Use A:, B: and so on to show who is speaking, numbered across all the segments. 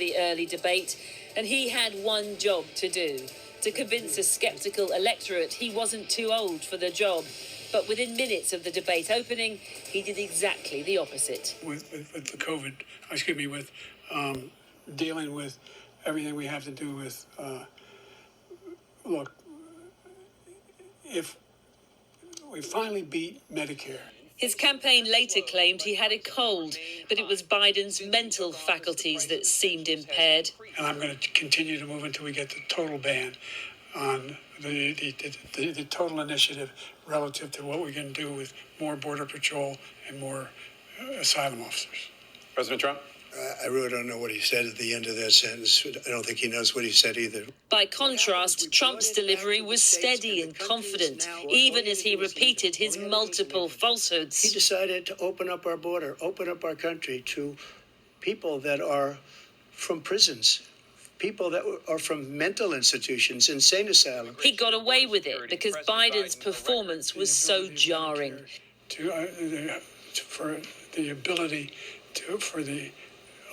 A: the early debate, and he had one job to do, to convince a sceptical electorate he wasn't too old for the job. But within minutes of the debate opening, he did exactly the opposite.
B: With the COVID, with dealing with everything we have to do with, look, if we finally beat Medicare.
A: His campaign later claimed he had a cold, but it was Biden's mental faculties that seemed impaired.
B: And I'm going to continue to move until we get the total ban on the total initiative relative to what we can do with more Border Patrol and more asylum officers.
C: President Trump?
D: I really don't know what he said at the end of that sentence. I don't think he knows what he said either.
A: By contrast, Trump's delivery was steady and confident, even as he repeated his multiple falsehoods.
D: He decided to open up our border, open up our country to people that are from prisons, people that are from mental institutions, insane asylums.
A: He got away with it because Biden's performance was so jarring.
B: For the ability for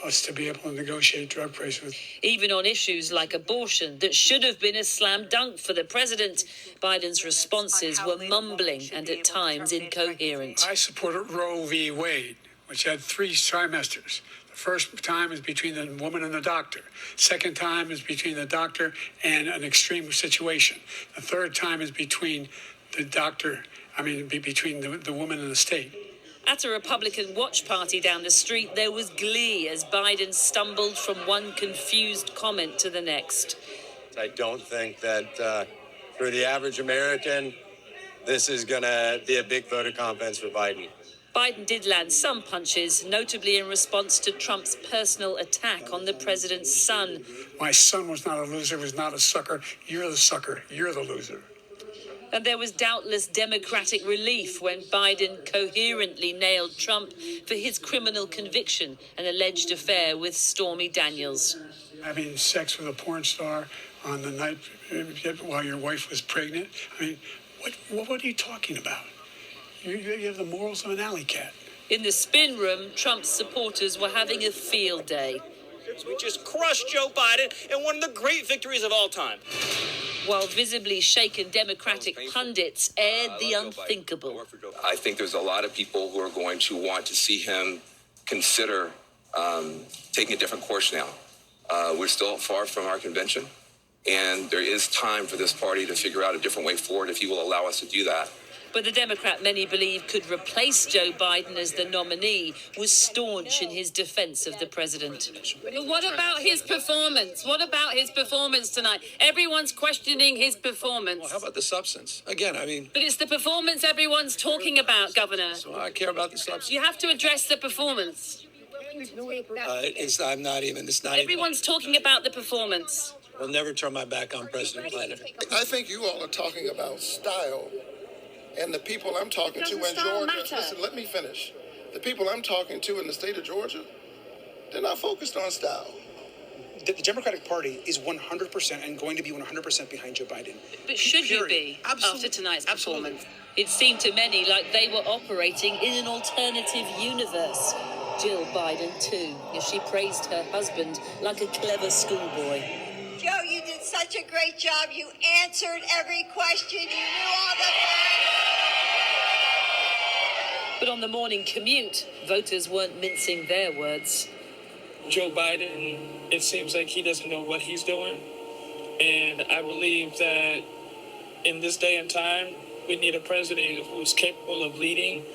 B: us to be able to negotiate drug prices.
A: Even on issues like abortion that should have been a slam dunk for the president, Biden's responses were mumbling and at times incoherent.
B: I supported Roe v. Wade, which had 3 trimesters. The first time is between the woman and the doctor. Second time is between the doctor and an extreme situation. The third time is between the doctor, between the woman and the state.
A: At a Republican watch party down the street, there was glee as Biden stumbled from one confused comment to the next.
E: I don't think that for the average American, this is going to be a big vote of confidence for Biden.
A: Biden did land some punches, notably in response to Trump's personal attack on the president's son.
B: My son was not a loser, was not a sucker. You're the sucker. You're the loser.
A: And there was doubtless Democratic relief when Biden coherently nailed Trump for his criminal conviction and alleged affair with Stormy Daniels.
B: Having sex with a porn star on the night while your wife was pregnant. What are you talking about? You have the morals of an alley cat.
A: In the spin room, Trump's supporters were having a field day.
F: We just crushed Joe Biden in one of the great victories of all time.
A: While visibly shaken Democratic pundits aired the unthinkable.
G: I think there's a lot of people who are going to want to see him consider taking a different course now. We're still far from our convention, and there is time for this party to figure out a different way forward if he will allow us to do that.
A: But the Democrat many believe could replace Joe Biden as the nominee was staunch in his defense of the president.
H: But what about his performance? What about his performance tonight? Everyone's questioning his performance.
E: Well, how about the substance? Again,
H: But it's the performance everyone's talking about, Governor.
E: So I care about the substance.
H: You have to address the performance. Everyone's talking about the performance.
E: I'll never turn my back on President Biden.
I: I think you all are talking about style. And the people I'm talking to in Georgia, listen, let me finish. The people I'm talking to in the state of Georgia, they're not focused on style.
J: The Democratic Party is 100% and going to be 100% behind Joe Biden.
H: But should you be after tonight's performance?
A: It seemed to many like they were operating in an alternative universe. Jill Biden, too, as she praised her husband like a clever schoolboy.
K: Joe, you did such a great job. You answered every question. You knew all the facts.
A: But on the morning commute, voters weren't mincing their words.
L: Joe Biden, it seems like he doesn't know what he's doing. And I believe that in this day and time, we need a president who's capable of leading.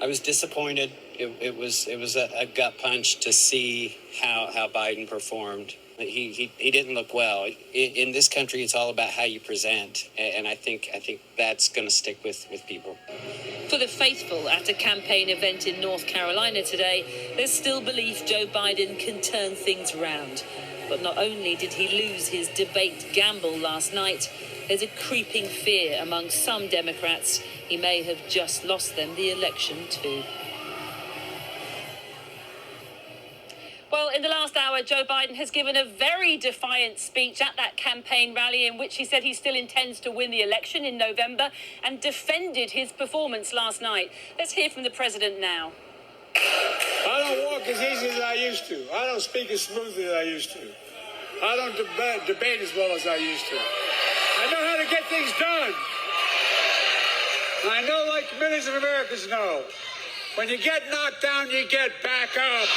M: I was disappointed. It was a gut punch to see how Biden performed. He didn't look well. In this country, it's all about how you present, and I think that's going to stick with people.
A: For the faithful at a campaign event in North Carolina today, there's still belief Joe Biden can turn things round. But not only did he lose his debate gamble last night, there's a creeping fear among some Democrats he may have just lost them the election too. Well, in the last hour, Joe Biden has given a very defiant speech at that campaign rally in which he said he still intends to win the election in November and defended his performance last night. Let's hear from the president now.
B: I don't walk as easy as I used to. I don't speak as smoothly as I used to. I don't debate as well as I used to. I know how to get things done. I know, like millions of Americans know, when you get knocked down, you get back up.